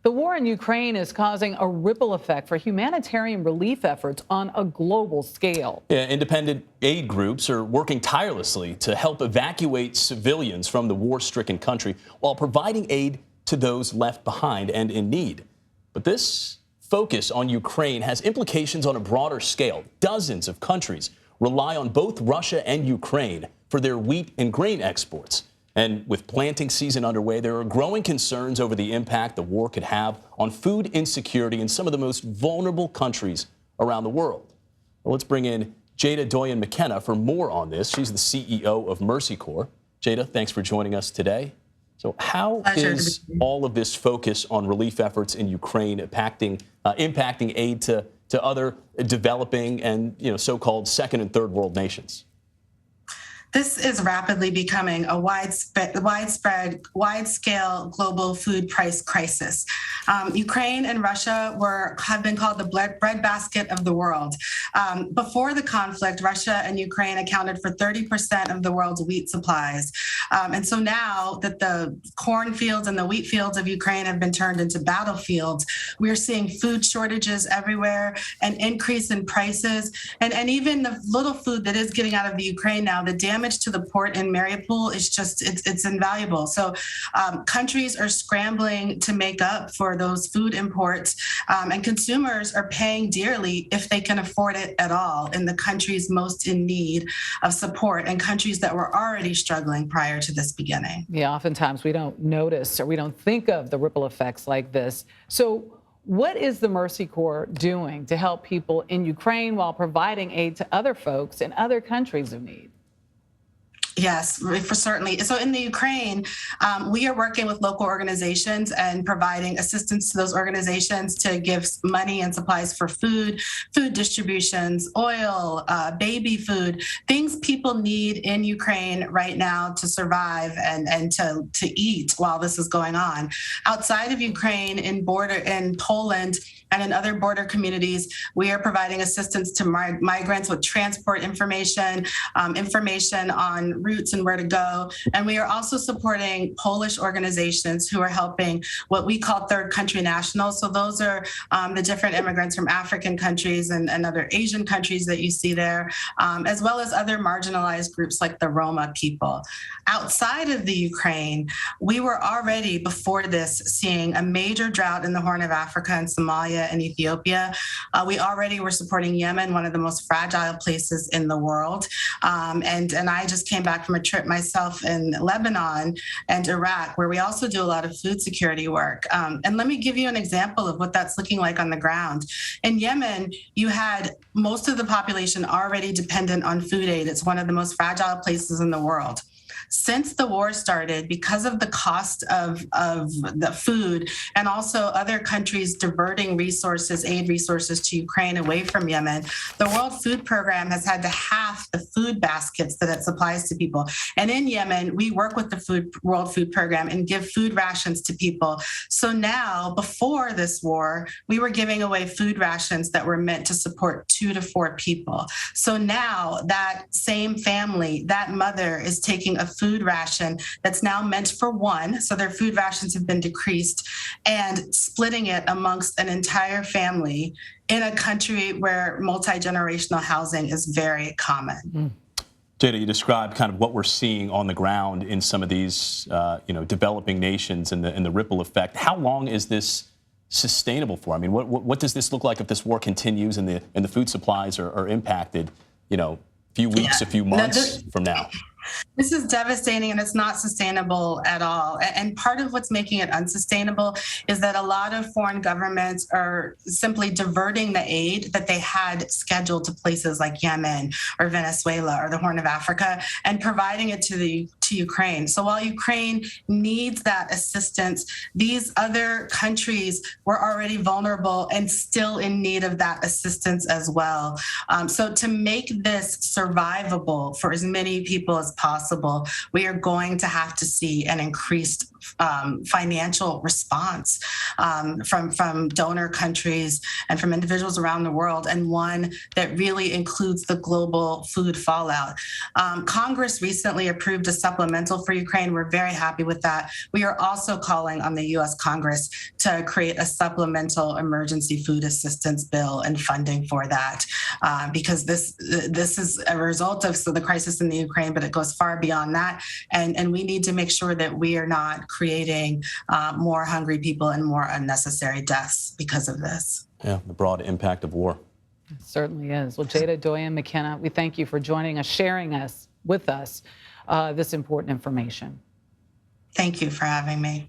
The war in Ukraine is causing a ripple effect for humanitarian relief efforts on a global scale. Yeah, independent aid groups are working tirelessly to help evacuate civilians from the war-stricken country while providing aid to those left behind and in need. But this focus on Ukraine has implications on a broader scale. Dozens of countries rely on both Russia and Ukraine for their wheat and grain exports. And with planting season underway, there are growing concerns over the impact the war could have on food insecurity in some of the most vulnerable countries around the world. Well, let's bring in Tjada D'Oyen McKenna for more on this. She's the CEO of Mercy Corps. Tjada, thanks for joining us today. So how is all of this focus on relief efforts in Ukraine impacting aid to other developing and so-called second and third world nations? This is rapidly becoming a wide-scale global food price crisis. Ukraine and Russia have been called the breadbasket of the world. Before the conflict, Russia and Ukraine accounted for 30% of the world's wheat supplies. And so now that the cornfields and the wheat fields of Ukraine have been turned into battlefields, we're seeing food shortages everywhere, an increase in prices, and even the little food that is getting out of the Ukraine now, the damage to the port in Mariupol is just, it's invaluable. So countries are scrambling to make up for those food imports, and consumers are paying dearly if they can afford it at all in the countries most in need of support and countries that were already struggling prior to this beginning. Yeah, oftentimes we don't notice or we don't think of the ripple effects like this. So what is the Mercy Corps doing to help people in Ukraine while providing aid to other folks in other countries of need? Yes, for certainly. So in the Ukraine, we are working with local organizations and providing assistance to those organizations to give money and supplies for food distributions, oil, baby food, things people need in Ukraine right now to survive and to eat while this is going on. Outside of Ukraine, in Poland and in other border communities, we are providing assistance to migrants with transport information, information on routes and where to go. And we are also supporting Polish organizations who are helping what we call third country nationals. So those are the different immigrants from African countries and other Asian countries that you see there, as well as other marginalized groups like the Roma people. Outside of the Ukraine, we were already before this seeing a major drought in the Horn of Africa and Somalia and Ethiopia. We already were supporting Yemen, one of the most fragile places in the world. And I just came back from a trip myself in Lebanon and Iraq, where we also do a lot of food security work. And let me give you an example of what that's looking like on the ground. In Yemen, you had most of the population already dependent on food aid. It's one of the most fragile places in the world. Since the war started, because of the cost of the food and also other countries diverting resources, aid resources to Ukraine away from Yemen, the World Food Program has had to halve the food baskets that it supplies to people. And in Yemen, we work with the World Food Program and give food rations to people. So now, before this war, we were giving away food rations that were meant to support 2 to 4 people. So now that same family, that mother is taking a food ration that's now meant for one, so their food rations have been decreased, and splitting it amongst an entire family in a country where multi-generational housing is very common. Tjada, you described kind of what we're seeing on the ground in some of these, developing nations and the ripple effect. How long is this sustainable for? I mean, what does this look like if this war continues and the food supplies are impacted, a few weeks, a few months from now? This is devastating, and it's not sustainable at all. And part of what's making it unsustainable is that a lot of foreign governments are simply diverting the aid that they had scheduled to places like Yemen or Venezuela or the Horn of Africa and providing it to Ukraine. So while Ukraine needs that assistance, these other countries were already vulnerable and still in need of that assistance as well. So to make this survivable for as many people as possible, we are going to have to see an increased financial response from donor countries and from individuals around the world, and one that really includes the global food fallout. Congress recently approved a supplemental for Ukraine. We're very happy with that. We are also calling on the U.S. Congress to create a supplemental emergency food assistance bill and funding for that, because this is a result of the crisis in the Ukraine, but it goes far beyond that. And we need to make sure that we are not creating more hungry people and more unnecessary deaths because of this. Yeah, the broad impact of war. It certainly is. Well, Tjada D'Oyen McKenna, we thank you for joining us, sharing with us this important information. Thank you for having me.